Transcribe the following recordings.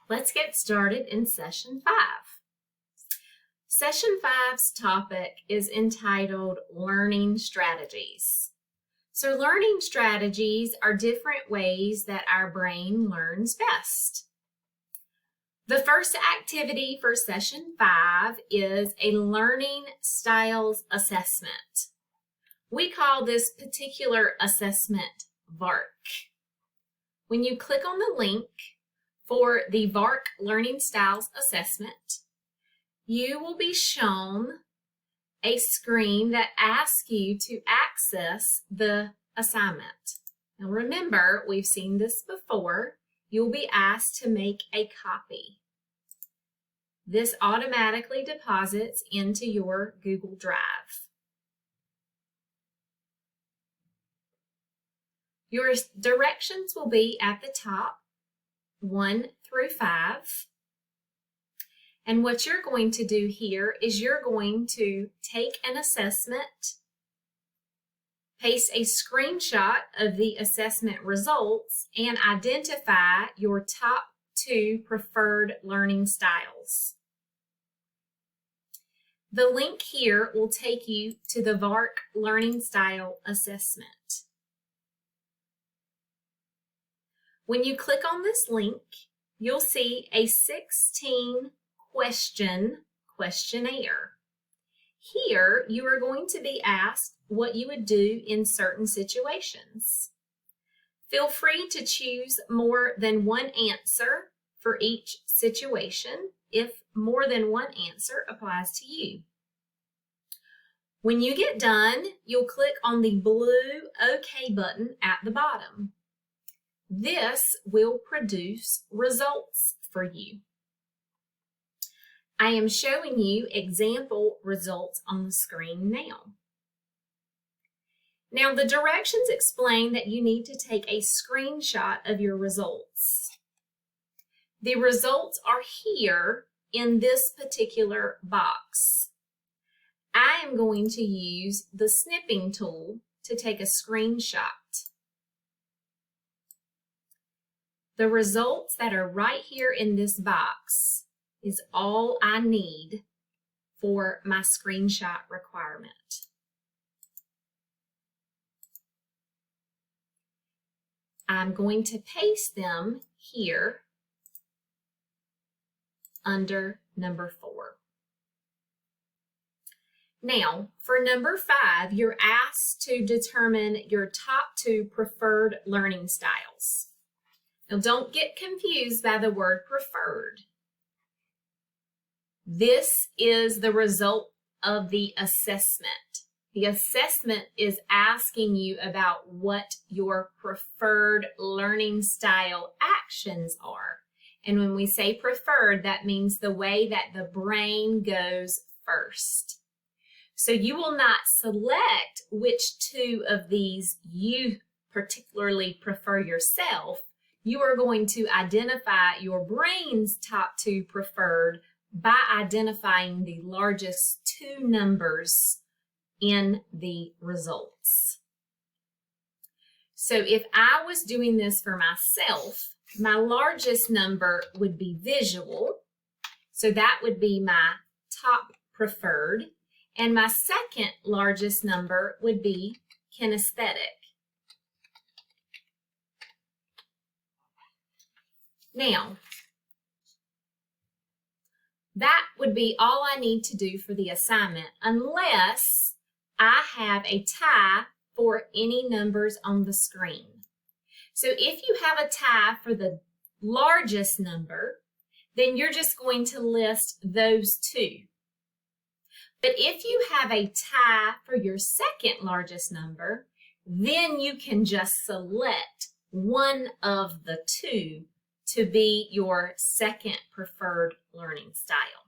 Let's get started in Session 5. Session 5's topic is entitled Learning Strategies. So learning strategies are different ways that our brain learns best. The first activity for Session 5 is a learning styles assessment. We call this particular assessment VARK. When you click on the link for the VARK Learning Styles Assessment, you will be shown a screen that asks you to access the assignment. Now remember, we've seen this before. You'll be asked to make a copy. This automatically deposits into your Google Drive. Your directions will be at the top, 1 through 5. And what you're going to do here is you're going to take an assessment, paste a screenshot of the assessment results, and identify your top 2 preferred learning styles. The link here will take you to the VARK Learning Style Assessment. When you click on this link, you'll see a 16-question questionnaire. Here, you are going to be asked what you would do in certain situations. Feel free to choose more than one answer for each situation if more than one answer applies to you. When you get done, you'll click on the blue OK button at the bottom. This will produce results for you. I am showing you example results on the screen now. Now the directions explain that you need to take a screenshot of your results. The results are here in this particular box. I am going to use the snipping tool to take a screenshot. The results that are right here in this box is all I need for my screenshot requirement. I'm going to paste them here under number 4. Now, for number 5, you're asked to determine your top 2 preferred learning styles. Now, don't get confused by the word preferred. This is the result of the assessment. The assessment is asking you about what your preferred learning style actions are. And when we say preferred, that means the way that the brain goes first. So you will not select which 2 of these you particularly prefer yourself. You are going to identify your brain's top 2 preferred by identifying the largest 2 numbers in the results. So if I was doing this for myself, my largest number would be visual. So that would be my top preferred. And my second largest number would be kinesthetic. Now, that would be all I need to do for the assignment unless I have a tie for any numbers on the screen. So if you have a tie for the largest number, then you're just going to list those 2. But if you have a tie for your second largest number, then you can just select one of the 2 to be your second preferred learning style.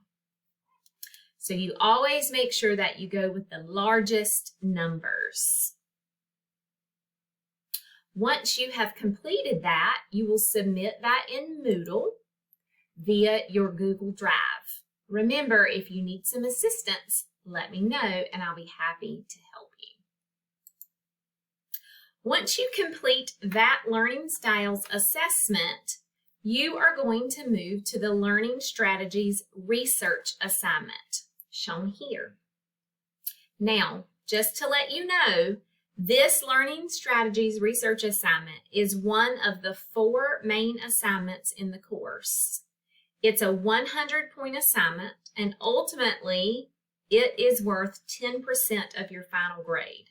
So you always make sure that you go with the largest numbers. Once you have completed that, you will submit that in Moodle via your Google Drive. Remember, if you need some assistance, let me know and I'll be happy to help you. Once you complete that learning styles assessment, you are going to move to the Learning Strategies Research Assignment, shown here. Now, just to let you know, this Learning Strategies Research Assignment is one of the 4 main assignments in the course. It's a 100-point assignment, and ultimately, it is worth 10% of your final grade.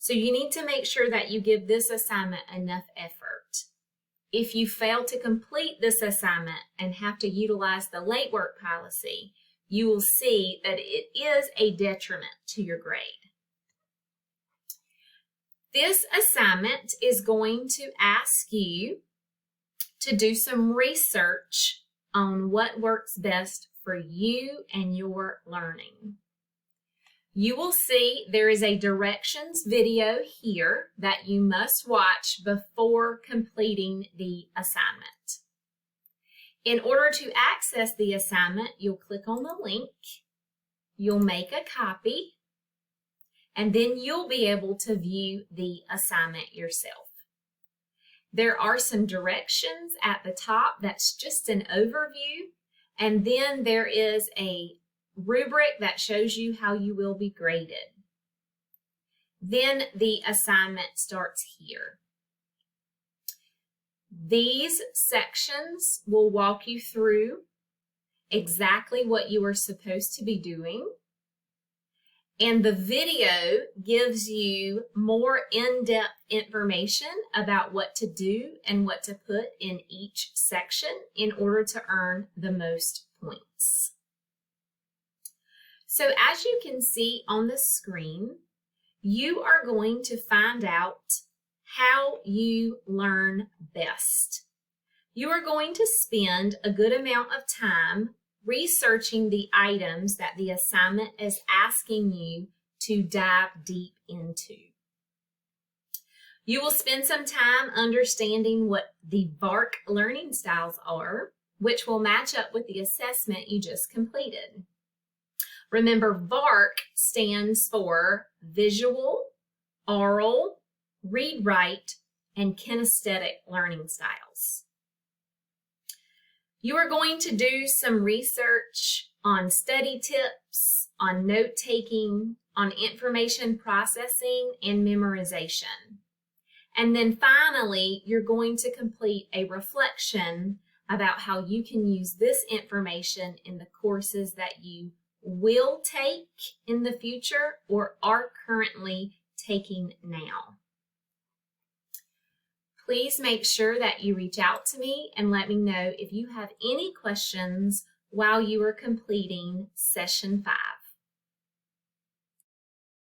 So you need to make sure that you give this assignment enough effort. If you fail to complete this assignment and have to utilize the late work policy, you will see that it is a detriment to your grade. This assignment is going to ask you to do some research on what works best for you and your learning. You will see there is a directions video here that you must watch before completing the assignment. In order to access the assignment, you'll click on the link, you'll make a copy, and then you'll be able to view the assignment yourself. There are some directions at the top. That's just an overview. And then there is a rubric that shows you how you will be graded. Then the assignment starts here. These sections will walk you through exactly what you are supposed to be doing. And the video gives you more in-depth information about what to do and what to put in each section in order to earn the most points. So as you can see on the screen, you are going to find out how you learn best. You are going to spend a good amount of time researching the items that the assignment is asking you to dive deep into. You will spend some time understanding what the VARK learning styles are, which will match up with the assessment you just completed. Remember, VARK stands for Visual, Oral, Read-Write, and Kinesthetic Learning Styles. You are going to do some research on study tips, on note-taking, on information processing, and memorization. And then finally, you're going to complete a reflection about how you can use this information in the courses that you will take in the future or are currently taking now. Please make sure that you reach out to me and let me know if you have any questions while you are completing Session 5.